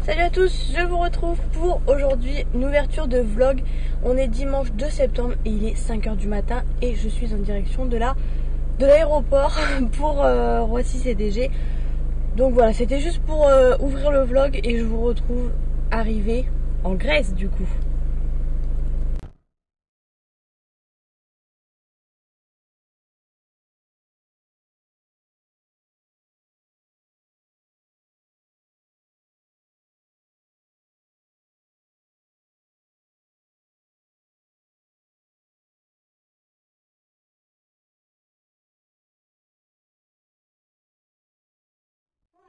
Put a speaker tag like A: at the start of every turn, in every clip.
A: Salut à tous, je vous retrouve pour aujourd'hui une ouverture de vlog. On est dimanche 2 septembre et il est 5h du matin et je suis en direction de l'aéroport pour Roissy-CDG. Donc voilà, c'était juste pour ouvrir le vlog et je vous retrouve arrivée en Grèce du coup.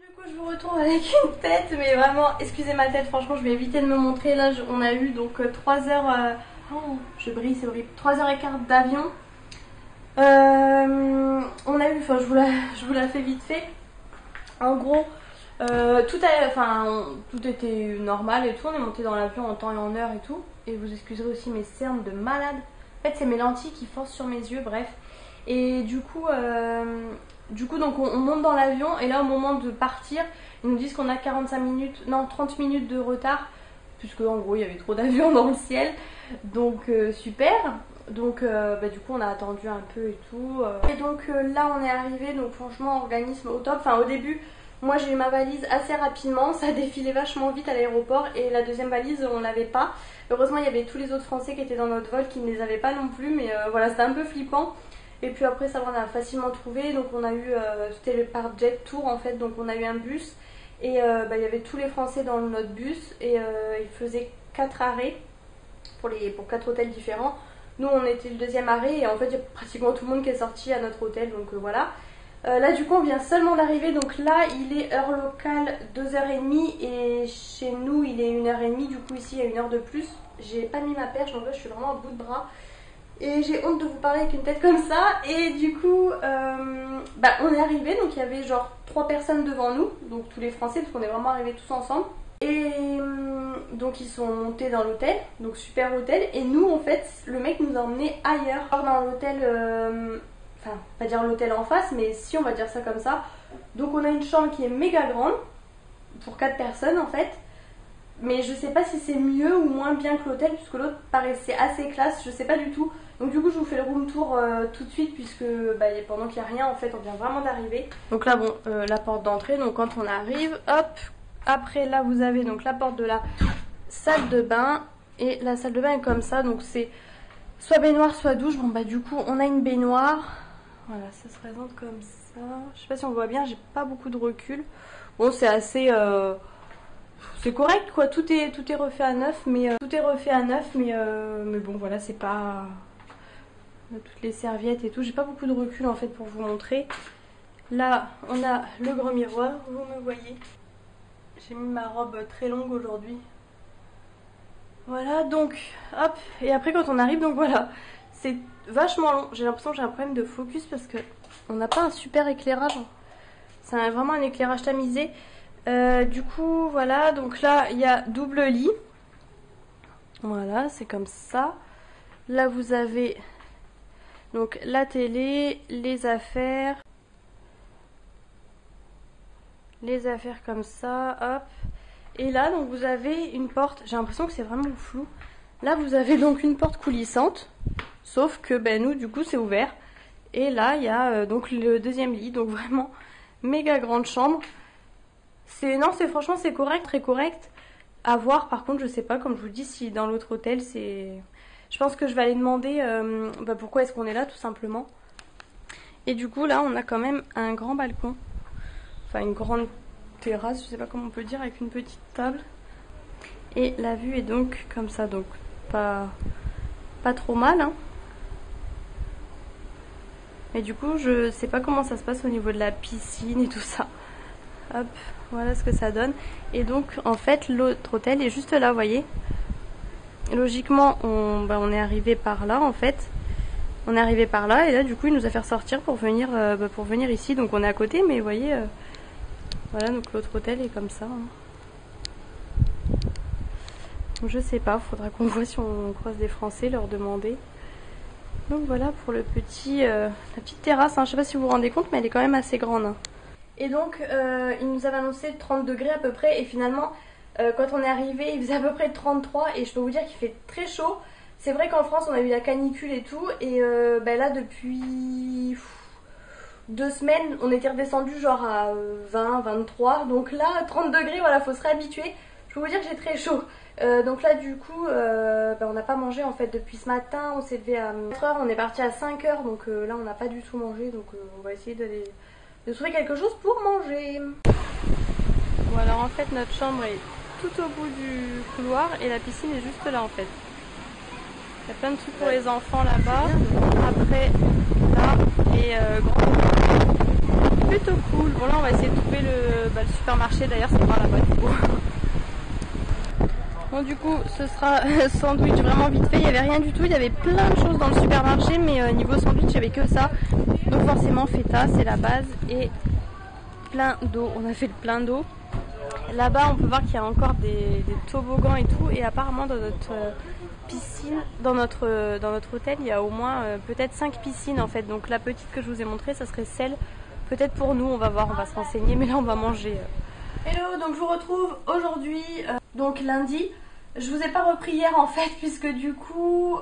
A: Du coup je vous retrouve avec une tête, mais vraiment excusez ma tête, franchement je vais éviter de me montrer. Là on a eu donc 3 heures, oh je brille c'est horrible, 3h15 d'avion. On a eu, enfin je vous la fais vite fait. En gros tout était normal et tout, on est monté dans l'avion en temps et en heure et tout. Et vous excuserez aussi mes cernes de malade. En fait c'est mes lentilles qui forcent sur mes yeux, bref. Et du coup donc on monte dans l'avion et là au moment de partir, ils nous disent qu'on a 30 minutes de retard. Puisque en gros il y avait trop d'avions dans le ciel. Donc super. Donc du coup on a attendu un peu et tout. Et donc là on est arrivé, donc franchement organisme au top. Enfin au début moi j'ai eu ma valise assez rapidement, ça a défilé vachement vite à l'aéroport et la deuxième valise on l'avait pas. Heureusement il y avait tous les autres Français qui étaient dans notre vol qui ne les avaient pas non plus, mais voilà c'était un peu flippant. Et puis après ça va, on a facilement trouvé, donc on a eu, c'était le par Jet Tour en fait, donc on a eu un bus et il y avait tous les Français dans notre bus et il faisait 4 arrêts pour 4 hôtels différents. Nous on était le deuxième arrêt et en fait il y a pratiquement tout le monde qui est sorti à notre hôtel, donc voilà. Là du coup on vient seulement d'arriver, donc là il est heure locale 2h30 et chez nous il est 1h30, du coup ici il y a 1 heure de plus. J'ai pas mis ma perche, donc là je suis vraiment à bout de bras. Et j'ai honte de vous parler avec une tête comme ça. Et du coup, on est arrivé, donc il y avait genre 3 personnes devant nous, donc tous les Français, parce qu'on est vraiment arrivés tous ensemble. Et donc ils sont montés dans l'hôtel, donc super hôtel. Et nous, en fait, le mec nous a emmenés ailleurs, dans l'hôtel, enfin, pas dire l'hôtel en face, mais si on va dire ça comme ça. Donc on a une chambre qui est méga grande, pour 4 personnes en fait. Mais je sais pas si c'est mieux ou moins bien que l'hôtel, puisque l'autre paraissait assez classe, je sais pas du tout. Donc du coup je vous fais le room tour tout de suite, puisque pendant qu'il n'y a rien en fait on vient vraiment d'arriver. Donc là bon, la porte d'entrée, donc quand on arrive, hop, après là vous avez donc la porte de la salle de bain. Et la salle de bain est comme ça, donc c'est soit baignoire soit douche. Bon du coup on a une baignoire, voilà ça se présente comme ça. Je sais pas si on voit bien, j'ai pas beaucoup de recul. Bon c'est assez... c'est correct quoi, tout est refait à neuf, mais mais bon voilà, c'est pas... toutes les serviettes et tout, j'ai pas beaucoup de recul en fait pour vous montrer. Là on a le grand miroir, vous me voyez. J'ai mis ma robe très longue aujourd'hui. Voilà donc hop, et après quand on arrive, donc voilà, c'est vachement long. J'ai l'impression que j'ai un problème de focus parce que on n'a pas un super éclairage. C'est vraiment un éclairage tamisé. Du coup voilà, donc là il y a double lit, voilà c'est comme ça. Là vous avez donc la télé, les affaires comme ça, hop. Et là donc vous avez une porte, j'ai l'impression que c'est vraiment flou. Là vous avez donc une porte coulissante, sauf que nous du coup c'est ouvert. Et là il y a donc le deuxième lit, donc vraiment méga grande chambre. Franchement c'est correct, très correct. À voir, par contre je sais pas, comme je vous dis, si dans l'autre hôtel c'est... Je pense que je vais aller demander pourquoi est-ce qu'on est là tout simplement. Et du coup là on a quand même un grand balcon, enfin une grande terrasse, je sais pas comment on peut dire, avec une petite table. Et la vue est donc comme ça, donc pas trop mal hein. Mais du coup je sais pas comment ça se passe au niveau de la piscine et tout ça. Hop, voilà ce que ça donne. Et donc en fait l'autre hôtel est juste là, vous voyez. Logiquement on est arrivé par là en fait. On est arrivé par là et là du coup il nous a fait sortir pour venir ici. Donc on est à côté, mais vous voyez, voilà, donc l'autre hôtel est comme ça hein. Donc je sais pas, faudra qu'on voit si on croise des Français, leur demander. Donc voilà pour le la petite terrasse hein. Je sais pas si vous vous rendez compte, mais elle est quand même assez grande hein. Et donc il nous avait annoncé 30 degrés à peu près, et finalement Quand on est arrivé, il faisait à peu près 33 et je peux vous dire qu'il fait très chaud. C'est vrai qu'en France, on a eu la canicule et tout. Et là, depuis 2 semaines, on était redescendu genre à 20, 23. Donc là, 30 degrés, voilà, faut se réhabituer. Je peux vous dire que j'ai très chaud. Donc là, du coup, on n'a pas mangé en fait depuis ce matin. On s'est levé à 4h, on est parti à 5h. Donc là, on n'a pas du tout mangé. Donc on va essayer de trouver quelque chose pour manger. Bon, alors en fait, notre chambre est tout au bout du couloir et la piscine est juste là en fait. Il y a plein de trucs pour les enfants là-bas. Après, là, et grand. Plutôt cool. Bon, là, on va essayer de trouver le supermarché. D'ailleurs, c'est par là-bas du coup. Bon, du coup, ce sera sandwich vraiment vite fait. Il n'y avait rien du tout. Il y avait plein de choses dans le supermarché, mais niveau sandwich, il n'y avait que ça. Donc, forcément, feta, c'est la base. Et plein d'eau. On a fait le plein d'eau. Là-bas, on peut voir qu'il y a encore des toboggans et tout. Et apparemment, dans notre piscine, dans notre hôtel, il y a au moins peut-être 5 piscines en fait. Donc la petite que je vous ai montrée, ça serait celle peut-être pour nous. On va voir, on va se renseigner. Mais là, on va manger. Hello, donc je vous retrouve aujourd'hui, donc lundi. Je vous ai pas repris hier en fait, puisque du coup,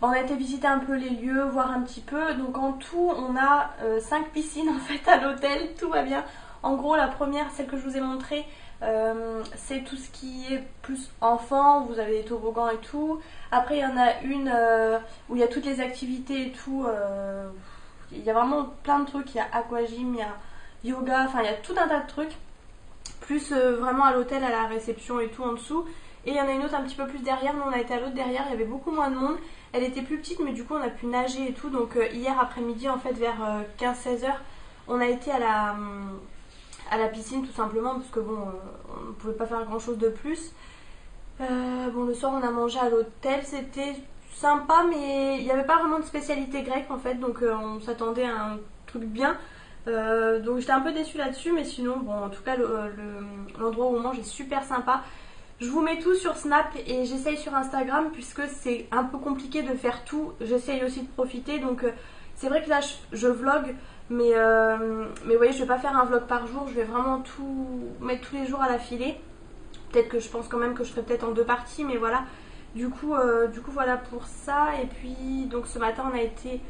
A: on a été visiter un peu les lieux, voir un petit peu. Donc en tout, on a 5 piscines en fait à l'hôtel. Tout va bien. En gros, la première, celle que je vous ai montrée, c'est tout ce qui est plus enfant, vous avez des toboggans et tout. Après, il y en a une où il y a toutes les activités et tout. Il y a vraiment plein de trucs. Il y a aquagym, il y a yoga, enfin, il y a tout un tas de trucs. Plus vraiment à l'hôtel, à la réception et tout en dessous. Et il y en a une autre un petit peu plus derrière. Nous, on a été à l'autre derrière, il y avait beaucoup moins de monde. Elle était plus petite, mais du coup, on a pu nager et tout. Donc, hier après-midi, en fait, vers 15-16 heures, on a été à la piscine tout simplement parce que bon on ne pouvait pas faire grand chose de plus. Bon, le soir on a mangé à l'hôtel, c'était sympa mais il n'y avait pas vraiment de spécialité grecque en fait, donc on s'attendait à un truc bien, donc j'étais un peu déçue là-dessus, mais sinon bon, en tout cas l'endroit où on mange est super sympa. Je vous mets tout sur Snap et j'essaye sur Instagram puisque c'est un peu compliqué de faire tout, j'essaye aussi de profiter, donc c'est vrai que là je vlog. Mais vous voyez, je vais pas faire un vlog par jour, je vais vraiment tout mettre tous les jours à l'affilée. Peut-être que je pense quand même que je ferai peut-être en 2 parties, mais voilà. Du coup voilà pour ça. Et puis donc ce matin on a été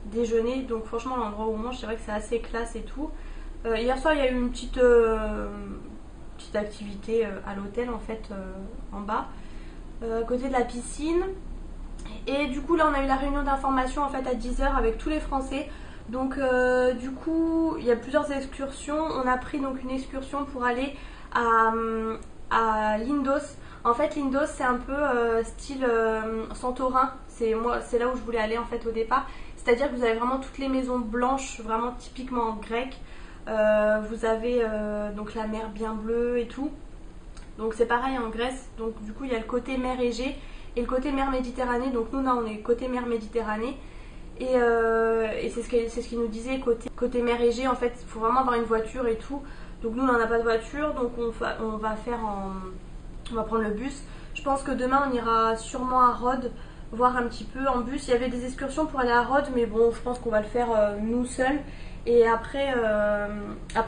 A: déjeuner, donc franchement l'endroit où on mange, c'est vrai que c'est assez classe et tout. Hier soir il y a eu une petite activité à l'hôtel en fait, en bas, à côté de la piscine. Et du coup là on a eu la réunion d'information en fait à 10h avec tous les Français. Donc du coup il y a plusieurs excursions. On a pris donc une excursion pour aller à Lindos. En fait Lindos c'est un peu style Santorin. C'est là où je voulais aller en fait au départ. C'est à dire que vous avez vraiment toutes les maisons blanches, vraiment typiquement grecques. Vous avez donc la mer bien bleue et tout. Donc c'est pareil en Grèce. Donc du coup il y a le côté mer Égée et le côté mer Méditerranée. Donc nous là on est côté mer Méditerranée. Et c'est ce qu'il nous disait, côté mer Égée, en fait, il faut vraiment avoir une voiture et tout. Donc nous, on n'en a pas de voiture, donc on va prendre le bus. Je pense que demain, on ira sûrement à Rhodes, voir un petit peu en bus. Il y avait des excursions pour aller à Rhodes, mais bon, je pense qu'on va le faire nous seuls. Et après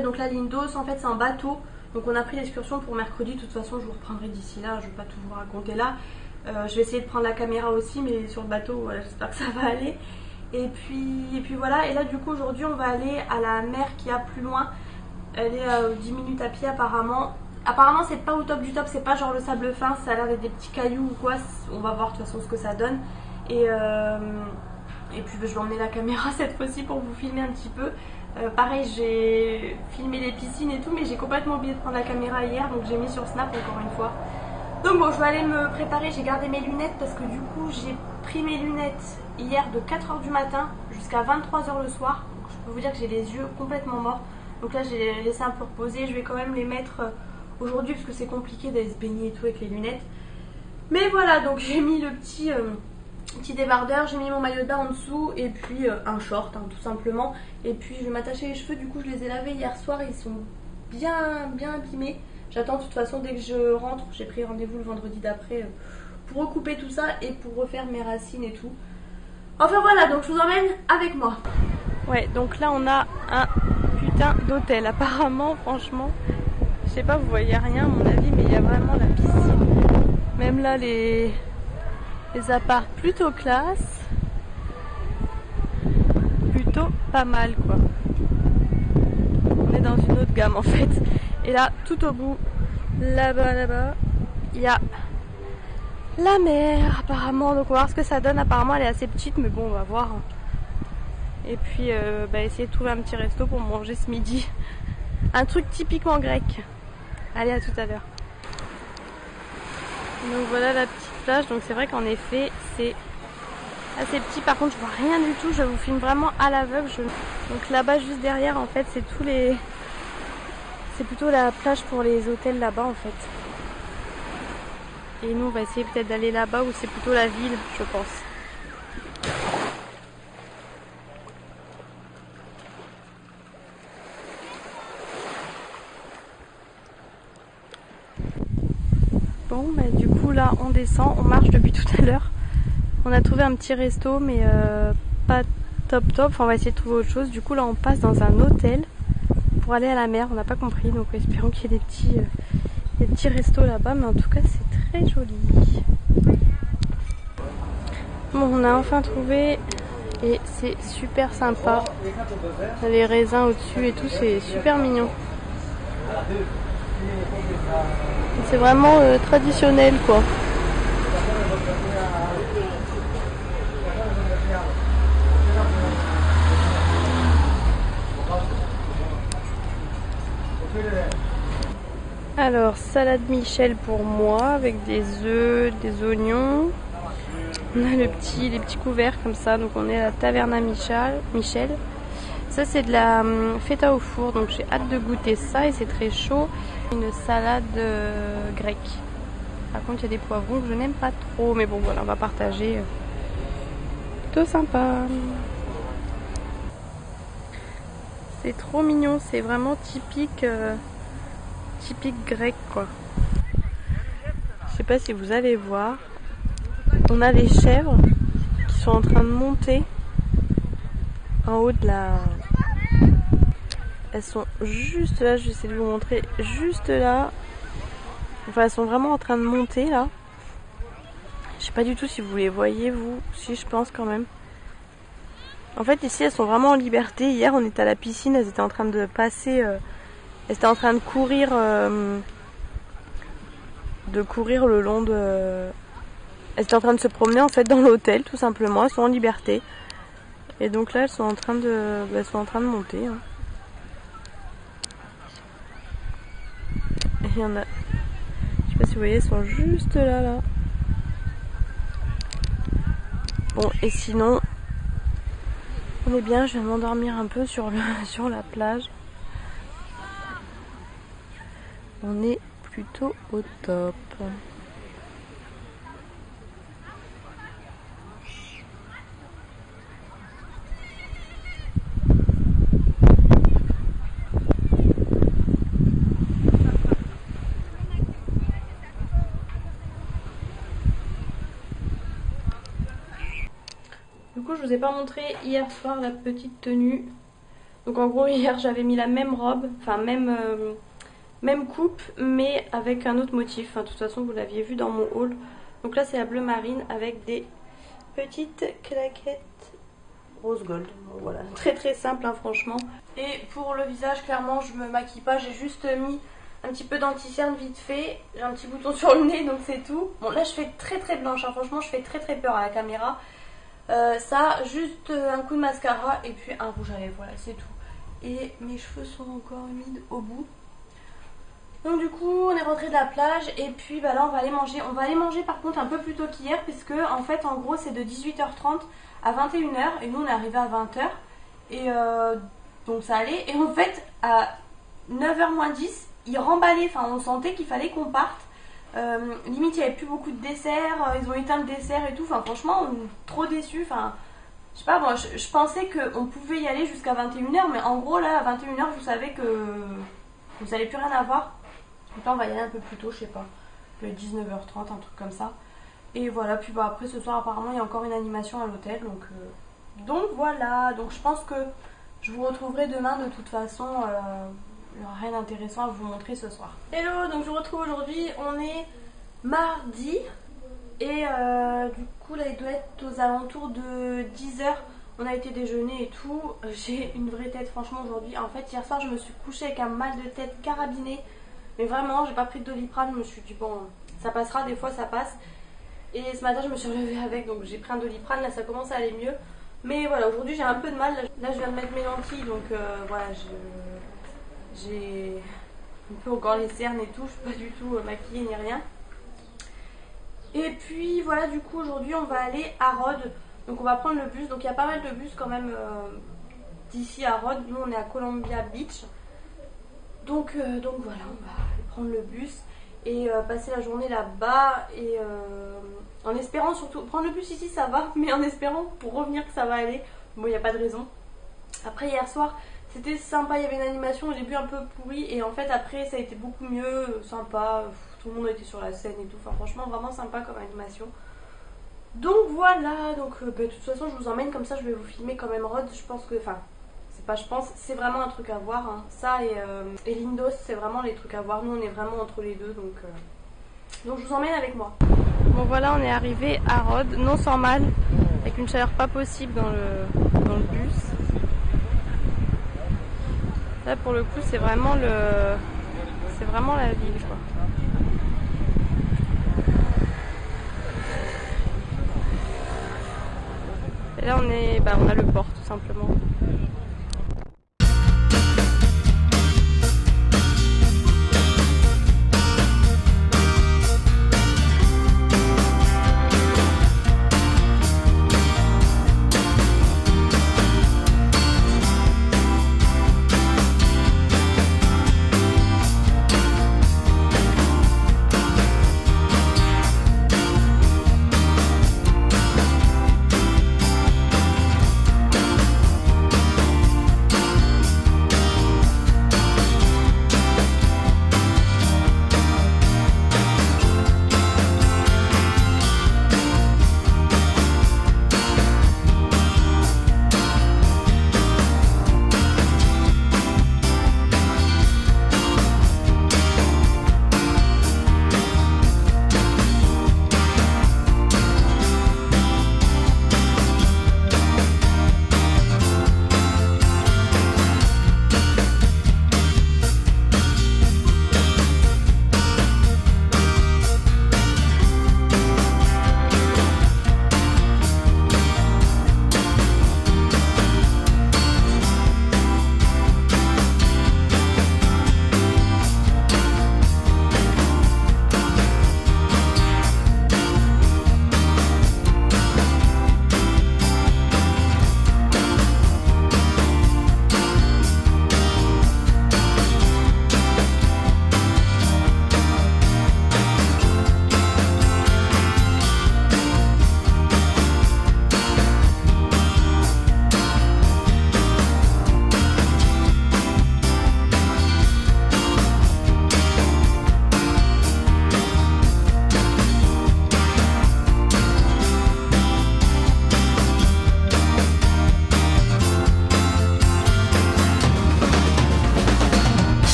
A: donc là, Lindos, en fait, c'est un bateau. Donc on a pris l'excursion pour mercredi. De toute façon, je vous reprendrai d'ici là, je ne vais pas tout vous raconter là. Je vais essayer de prendre la caméra aussi, mais sur le bateau, voilà, j'espère que ça va aller. Et puis voilà, et là du coup aujourd'hui on va aller à la mer qui a plus loin. Elle est à 10 minutes à pied apparemment. Apparemment c'est pas au top du top, c'est pas genre le sable fin, ça a l'air d'être des petits cailloux ou quoi. On va voir de toute façon ce que ça donne. Et puis je vais emmener la caméra cette fois-ci pour vous filmer un petit peu. Pareil, j'ai filmé les piscines et tout, mais j'ai complètement oublié de prendre la caméra hier, donc j'ai mis sur Snap encore une fois. Donc bon, je vais aller me préparer, j'ai gardé mes lunettes parce que du coup j'ai pris mes lunettes hier de 4h du matin jusqu'à 23h le soir. Donc, je peux vous dire que j'ai les yeux complètement morts. Donc là j'ai laissé un peu reposer, je vais quand même les mettre aujourd'hui parce que c'est compliqué d'aller se baigner et tout avec les lunettes. Mais voilà, donc j'ai mis le petit débardeur, j'ai mis mon maillot de bain en dessous et puis un short hein, tout simplement. Et puis je vais m'attacher les cheveux, du coup je les ai lavés hier soir, ils sont bien abîmés. J'attends de toute façon dès que je rentre, j'ai pris rendez-vous le vendredi d'après pour recouper tout ça et pour refaire mes racines et tout. Enfin voilà, donc je vous emmène avec moi. Ouais, donc là on a un putain d'hôtel apparemment, franchement. sais pas, vous voyez rien à mon avis, mais il y a vraiment la piscine. Même là, les apparts plutôt classe. Plutôt pas mal quoi. On est dans une autre gamme en fait. Et là, tout au bout, là-bas, il y a la mer apparemment. Donc on va voir ce que ça donne. Apparemment elle est assez petite, mais bon on va voir. Et puis essayer de trouver un petit resto pour manger ce midi. Un truc typiquement grec. Allez, à tout à l'heure. Donc voilà la petite plage. Donc c'est vrai qu'en effet c'est assez petit. Par contre je vois rien du tout. Je vous filme vraiment à l'aveugle. Donc là-bas juste derrière en fait c'est tous les... C'est plutôt la plage pour les hôtels là-bas en fait. Et nous on va essayer peut-être d'aller là-bas où c'est plutôt la ville je pense. Bon bah du coup là on descend, on marche depuis tout à l'heure. On a trouvé un petit resto mais pas top. Enfin on va essayer de trouver autre chose. Du coup là on passe dans un hôtel pour aller à la mer. On n'a pas compris donc espérons qu'il y ait des petits restos là-bas. Mais en tout cas c'est très joli. Bon on a enfin trouvé et c'est super sympa. Les raisins au-dessus et tout, c'est super mignon. C'est vraiment traditionnel quoi. Alors salade Michel pour moi avec des œufs, des oignons. On a les petits couverts comme ça. Donc on est à la Taverna Michel. Ça c'est de la feta au four. Donc j'ai hâte de goûter ça et c'est très chaud. Une salade grecque. Par contre il y a des poivrons que je n'aime pas trop. Mais bon voilà, on va partager. Plutôt sympa. C'est trop mignon. C'est vraiment typique grec quoi. Je sais pas si vous allez voir. On a les chèvres qui sont en train de monter en haut de la... Elles sont juste là, je vais essayer de vous montrer, juste là. Enfin elles sont vraiment en train de monter là. Je sais pas du tout si vous les voyez vous, si je pense quand même. En fait ici elles sont vraiment en liberté. Hier on était à la piscine, elles étaient en train de passer... elles étaient en train de courir le long de... Elles étaient en train de se promener en fait dans l'hôtel tout simplement, elles sont en liberté. Et donc là elles sont en train de monter. Hein. Et il y en a... Je sais pas si vous voyez, elles sont juste là. Bon et sinon on est bien, je vais m'endormir un peu sur la plage. On est plutôt au top. Du coup je vous ai pas montré hier soir la petite tenue. Donc en gros hier j'avais mis la même robe, enfin même coupe mais avec un autre motif. Enfin, de toute façon vous l'aviez vu dans mon haul. Donc là c'est la bleu marine avec des petites claquettes rose gold. Bon, voilà, très très simple hein, franchement. Et pour le visage clairement je me maquille pas, j'ai juste mis un petit peu d'anti-cerne vite fait. J'ai un petit bouton sur le nez donc c'est tout. Bon là je fais très très blanche hein. Franchement je fais très très peur à la caméra. Ça, juste un coup de mascara et puis un rouge à lèvres, voilà c'est tout. Et mes cheveux sont encore humides au bout. Donc du coup on est rentré de la plage et puis bah là on va aller manger. On va aller manger par contre un peu plus tôt qu'hier puisque en fait en gros c'est de 18h30 à 21h et nous on est arrivé à 20h. Et donc ça allait. Et en fait à 9h moins 10 ils remballaient, enfin on sentait qu'il fallait qu'on parte. Limite il n'y avait plus beaucoup de desserts, ils ont éteint le dessert et tout, enfin franchement on est trop déçus, enfin je sais pas moi je pensais qu'on pouvait y aller jusqu'à 21h mais en gros là à 21h vous savez que vous n'allez plus rien avoir, donc là on va y aller un peu plus tôt, je sais pas, le 19h30 un truc comme ça. Et voilà, puis bah après ce soir apparemment il y a encore une animation à l'hôtel donc voilà, donc je pense que je vous retrouverai demain de toute façon rien d'intéressant à vous montrer ce soir. Hello, donc je vous retrouve aujourd'hui, on est mardi et du coup là il doit être aux alentours de 10h. On a été déjeuner et tout. J'ai une vraie tête franchement aujourd'hui. En fait hier soir je me suis couchée avec un mal de tête carabiné. Mais vraiment j'ai pas pris de Doliprane. Je me suis dit bon ça passera, des fois ça passe. Et ce matin je me suis relevée avec, donc j'ai pris un Doliprane. Là ça commence à aller mieux. Mais voilà, aujourd'hui j'ai un peu de mal. Là je viens de mettre mes lentilles, donc voilà, j'ai un peu encore les cernes et tout. Je suis pas du tout maquillée ni rien. Et puis voilà, du coup aujourd'hui on va aller à Rhodes. Donc on va prendre le bus. Donc il y a pas mal de bus quand même d'ici à Rhodes. Nous on est à Columbia Beach. Donc voilà, on va aller prendre le bus et passer la journée là-bas. Et en espérant surtout, prendre le bus ici ça va, mais en espérant pour revenir que ça va aller. Bon, il n'y a pas de raison. Après hier soir c'était sympa, il y avait une animation au début un peu pourrie. Et en fait après ça a été beaucoup mieux, sympa. Tout le monde était sur la scène et tout. Enfin franchement vraiment sympa comme animation. Donc voilà, donc de toute façon je vous emmène comme ça, je vais vous filmer quand même Rhodes. Je pense que, enfin c'est pas je pense, c'est vraiment un truc à voir hein. Ça et Lindos c'est vraiment les trucs à voir. Nous on est vraiment entre les deux, donc je vous emmène avec moi. Bon voilà, on est arrivé à Rhodes, non sans mal, avec une chaleur pas possible dans le bus. Là pour le coup c'est vraiment la ville quoi. Et là on a le port tout simplement.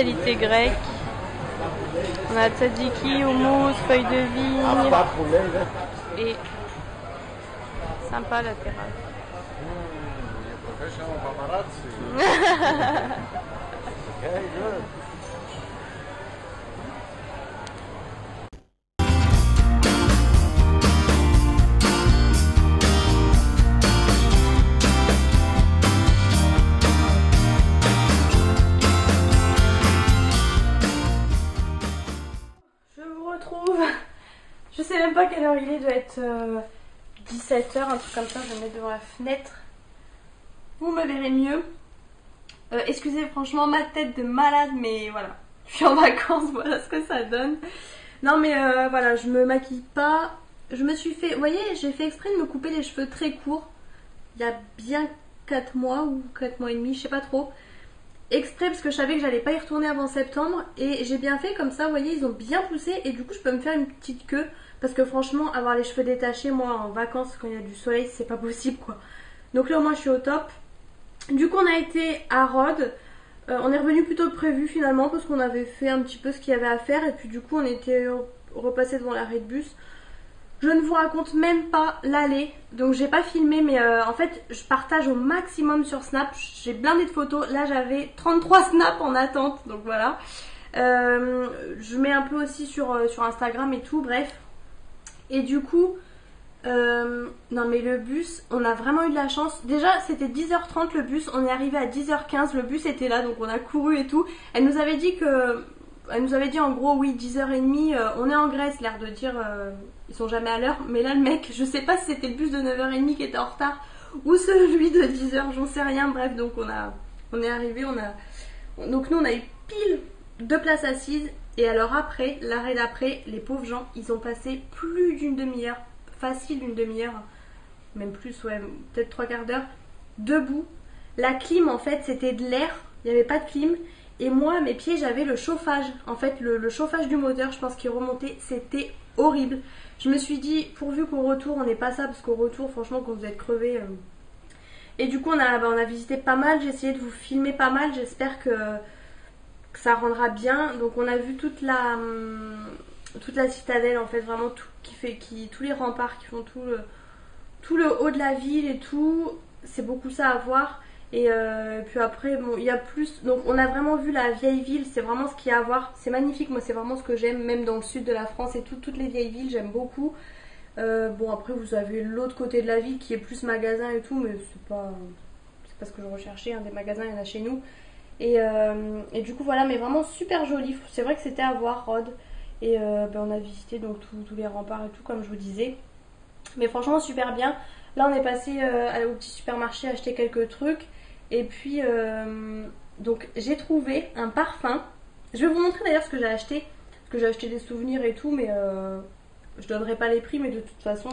A: spécialité grecque. On a tzatziki, houmous, feuilles de vigne. Et sympa la terrasse. Je sais même pas quelle heure il est, il doit être 17 h, un truc comme ça, je vais me mettre devant la fenêtre. Vous me verrez mieux. Excusez franchement ma tête de malade, mais voilà. Je suis en vacances, voilà ce que ça donne. Non mais voilà, je me maquille pas. Je me suis fait, vous voyez, j'ai fait exprès de me couper les cheveux très courts. Il y a bien 4 mois ou 4 mois et demi, je sais pas trop. Exprès parce que je savais que j'allais pas y retourner avant septembre. Et j'ai bien fait comme ça, vous voyez, ils ont bien poussé. Et du coup je peux me faire une petite queue. Parce que franchement, avoir les cheveux détachés, moi en vacances quand il y a du soleil, c'est pas possible quoi. Donc là au moins je suis au top. Du coup on a été à Rhodes. On est revenu plus tôt que prévu finalement parce qu'on avait fait un petit peu ce qu'il y avait à faire. Et puis du coup on était repassé devant l'arrêt de bus. Je ne vous raconte même pas l'aller, donc j'ai pas filmé, mais en fait je partage au maximum sur Snap. J'ai blindé de photos, là j'avais 33 snaps en attente, donc voilà. Je mets un peu aussi sur Instagram et tout, bref. Et du coup, non mais le bus, on a vraiment eu de la chance. Déjà c'était 10h30 le bus, on est arrivé à 10h15, le bus était là, donc on a couru et tout. Elle nous avait dit en gros oui 10h30, on est en Grèce, l'air de dire ils sont jamais à l'heure. Mais là le mec, je sais pas si c'était le bus de 9h30 qui était en retard ou celui de 10h, j'en sais rien. Bref, donc on est arrivé, donc nous on a eu pile 2 places assises. Et alors après, l'arrêt d'après, les pauvres gens, ils ont passé plus d'une demi-heure, facile d'une demi-heure, même plus, ouais, peut-être 3 quarts d'heure, debout. La clim en fait c'était de l'air, il n'y avait pas de clim. Et moi, à mes pieds, j'avais le chauffage. En fait, le chauffage du moteur, je pense qu'il remontait. C'était horrible. Je me suis dit, pourvu qu'au retour, on n'ait pas ça. Parce qu'au retour, franchement, quand vous êtes crevé. Et du coup, on a visité pas mal. J'ai essayé de vous filmer pas mal. J'espère que ça rendra bien. Donc, on a vu toute la citadelle, en fait. Vraiment, tous les remparts qui font tout le haut de la ville et tout. C'est beaucoup ça à voir. Et puis après, bon, il y a plus. Donc, on a vraiment vu la vieille ville. C'est vraiment ce qu'il y a à voir. C'est magnifique. Moi, c'est vraiment ce que j'aime. Même dans le sud de la France et tout. Toutes les vieilles villes, j'aime beaucoup. Bon, après, vous avez l'autre côté de la ville qui est plus magasin et tout. Mais c'est pas ce que je recherchais. Hein. Des magasins, il y en a chez nous. Et du coup, voilà. Mais vraiment super joli. C'est vrai que c'était à voir, Rhodes. Et on a visité donc tous les remparts et tout, comme je vous disais. Mais franchement, super bien. Là, on est passé au petit supermarché acheter quelques trucs. Et puis, donc j'ai trouvé un parfum. Je vais vous montrer d'ailleurs ce que j'ai acheté. Parce que j'ai acheté des souvenirs et tout, mais je donnerai pas les prix. Mais de toute façon,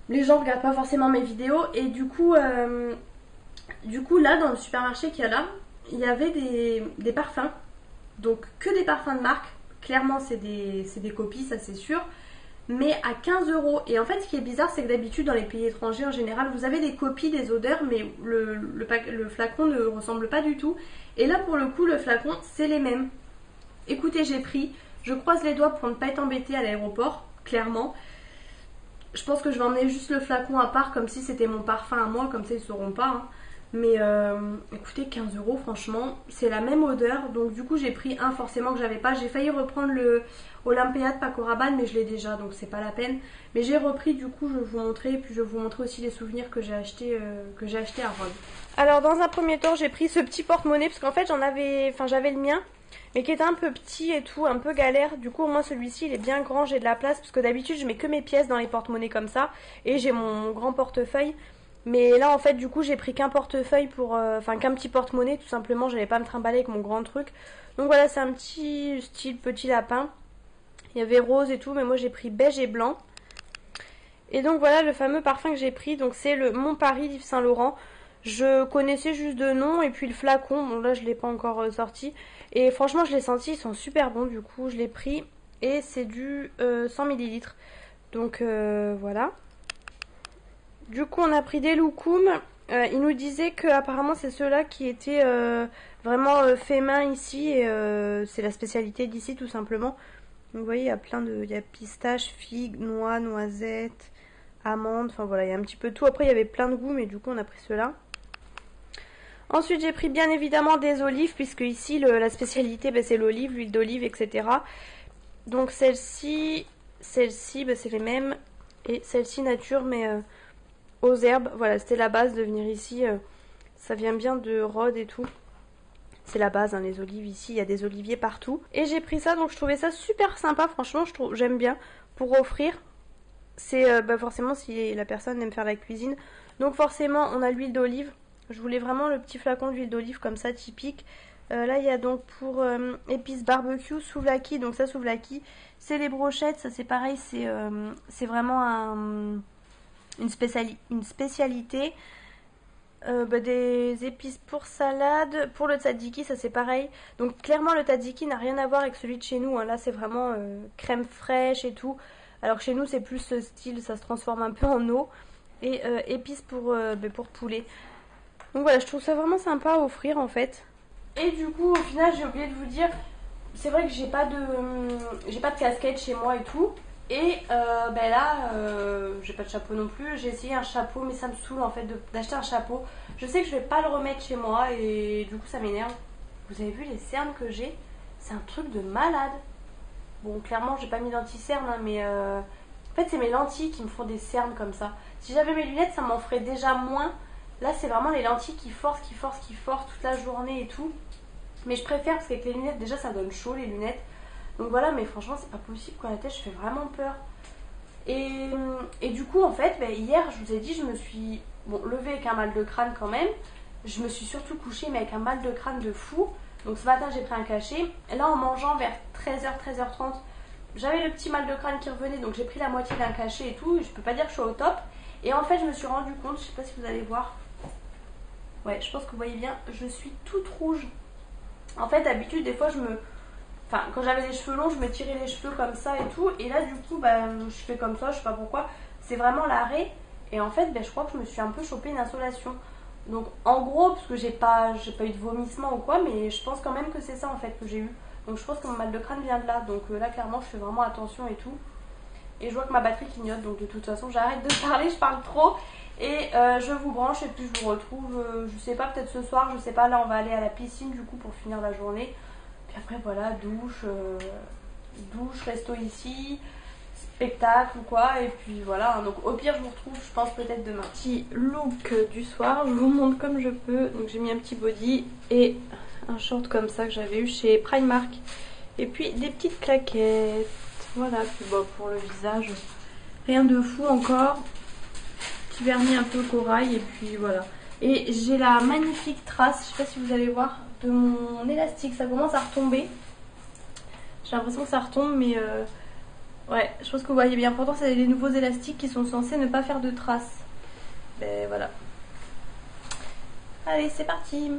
A: les gens regardent pas forcément mes vidéos. Et du coup, là, dans le supermarché qu'il y a là, il y avait des parfums. Donc, que des parfums de marque. Clairement, c'est des copies, ça c'est sûr. Mais à 15 €. Et en fait, ce qui est bizarre, c'est que d'habitude, dans les pays étrangers, en général, vous avez des copies des odeurs, mais le flacon ne ressemble pas du tout. Et là, pour le coup, le flacon, c'est les mêmes. Écoutez, j'ai pris. Je croise les doigts pour ne pas être embêtée à l'aéroport, clairement. Je pense que je vais emmener juste le flacon à part, comme si c'était mon parfum à moi, comme ça, ils ne sauront pas. Hein. Mais écoutez, 15 €, franchement, c'est la même odeur. Donc du coup, j'ai pris un forcément que j'avais pas. J'ai failli reprendre le Olympia de Paco Rabanne, mais je l'ai déjà, donc c'est pas la peine. Mais j'ai repris, du coup, je vais vous montrer. Et puis je vais vous montrer aussi les souvenirs que j'ai acheté à Rhodes. Alors dans un premier temps, j'ai pris ce petit porte-monnaie, parce qu'en fait, j'avais le mien, mais qui était un peu petit et tout, un peu galère. Du coup, au moins celui-ci, il est bien grand, j'ai de la place, parce que d'habitude, je mets que mes pièces dans les porte-monnaies comme ça. Et j'ai mon grand portefeuille. Mais là en fait du coup j'ai pris qu'un portefeuille qu'un petit porte-monnaie tout simplement, j'allais pas me trimballer avec mon grand truc. Donc voilà, c'est un petit style petit lapin. Il y avait rose et tout, mais moi j'ai pris beige et blanc. Et donc voilà le fameux parfum que j'ai pris, donc c'est le Mon Paris d'Yves Saint Laurent. Je connaissais juste de nom et puis le flacon, bon là je l'ai pas encore sorti. Et franchement je l'ai senti, ils sont super bons, du coup je l'ai pris. Et c'est du 100 ml. Donc voilà. Du coup on a prit des loukoums, Il nous disait que apparemment c'est ceux-là qui étaient vraiment faits main ici et c'est la spécialité d'ici tout simplement. Donc vous voyez, il y a plein de, il y a pistache, figues, noix, noisettes, amandes, enfin voilà, il y a un petit peu tout. Après il y avait plein de goûts mais du coup on a pris ceux-là. Ensuite j'ai pris bien évidemment des olives puisque ici la spécialité c'est l'olive, l'huile d'olive, etc. Donc celle-ci, c'est les mêmes et celle-ci nature mais aux herbes. Voilà, c'était la base de venir ici. Ça vient bien de Rhodes et tout. C'est la base, hein, les olives ici, il y a des oliviers partout. Et j'ai pris ça, donc je trouvais ça super sympa, franchement, j'aime bien. Pour offrir, c'est forcément si la personne aime faire la cuisine. Donc forcément, on a l'huile d'olive. Je voulais vraiment le petit flacon d'huile d'olive comme ça, typique. Là, il y a donc pour épices barbecue, souvlaki. Donc ça, souvlaki, c'est les brochettes. Ça, c'est pareil, c'est vraiment une spécialité. Des épices pour salade. Pour le tzatziki, ça c'est pareil. Donc clairement le tzatziki n'a rien à voir avec celui de chez nous, hein. Là c'est vraiment crème fraîche et tout. Alors que chez nous c'est plus ce style, ça se transforme un peu en eau. Et épices pour poulet. Donc voilà, je trouve ça vraiment sympa à offrir en fait. Et du coup au final j'ai oublié de vous dire, c'est vrai que j'ai pas de casquette chez moi et tout. Et là, j'ai pas de chapeau non plus. J'ai essayé un chapeau, mais ça me saoule en fait d'acheter un chapeau. Je sais que je vais pas le remettre chez moi et du coup ça m'énerve. Vous avez vu les cernes que j'ai? C'est un truc de malade. Bon, clairement, j'ai pas mis d'anti-cerne, hein, mais en fait, c'est mes lentilles qui me font des cernes comme ça. Si j'avais mes lunettes, ça m'en ferait déjà moins. Là, c'est vraiment les lentilles qui forcent toute la journée et tout. Mais je préfère parce qu'avec les lunettes, déjà, ça donne chaud les lunettes. Donc voilà, mais franchement c'est pas possible quoi, la tête je fais vraiment peur. Et du coup en fait hier je vous ai dit je me suis levée avec un mal de crâne quand même. Je me suis surtout couchée mais avec un mal de crâne de fou. Donc ce matin j'ai pris un cachet. Là en mangeant vers 13h, 13h30 j'avais le petit mal de crâne qui revenait. Donc j'ai pris la moitié d'un cachet et tout. Et je peux pas dire que je suis au top. Et en fait je me suis rendu compte, je sais pas si vous allez voir. Ouais je pense que vous voyez bien, je suis toute rouge. En fait d'habitude des fois quand j'avais les cheveux longs, je me tirais les cheveux comme ça et tout. Et là, du coup, je fais comme ça, je sais pas pourquoi. C'est vraiment l'arrêt. Et en fait, je crois que je me suis un peu chopé une insolation. Donc, en gros, parce que j'ai pas eu de vomissement ou quoi, mais je pense quand même que c'est ça en fait que j'ai eu. Donc, je pense que mon mal de crâne vient de là. Donc, là, clairement, je fais vraiment attention et tout. Et je vois que ma batterie clignote. Donc, de toute façon, j'arrête de parler, je parle trop. Et je vous branche et puis je vous retrouve, je sais pas, peut-être ce soir, je sais pas. Là, on va aller à la piscine du coup pour finir la journée. Puis après voilà, douche, resto ici, spectacle ou quoi, et puis voilà. Donc au pire je vous retrouve je pense peut-être demain. Petit look du soir, je vous montre comme je peux. Donc j'ai mis un petit body et un short comme ça que j'avais eu chez Primark. Et puis des petites claquettes. Voilà, puis pour le visage, rien de fou encore. Petit vernis un peu corail et puis voilà. Et j'ai la magnifique trace, je sais pas si vous allez voir, de mon élastique. Ça commence à retomber. J'ai l'impression que ça retombe, mais ouais, je pense que vous voyez bien. Pourtant, c'est les nouveaux élastiques qui sont censés ne pas faire de traces. Ben voilà. Allez, c'est parti!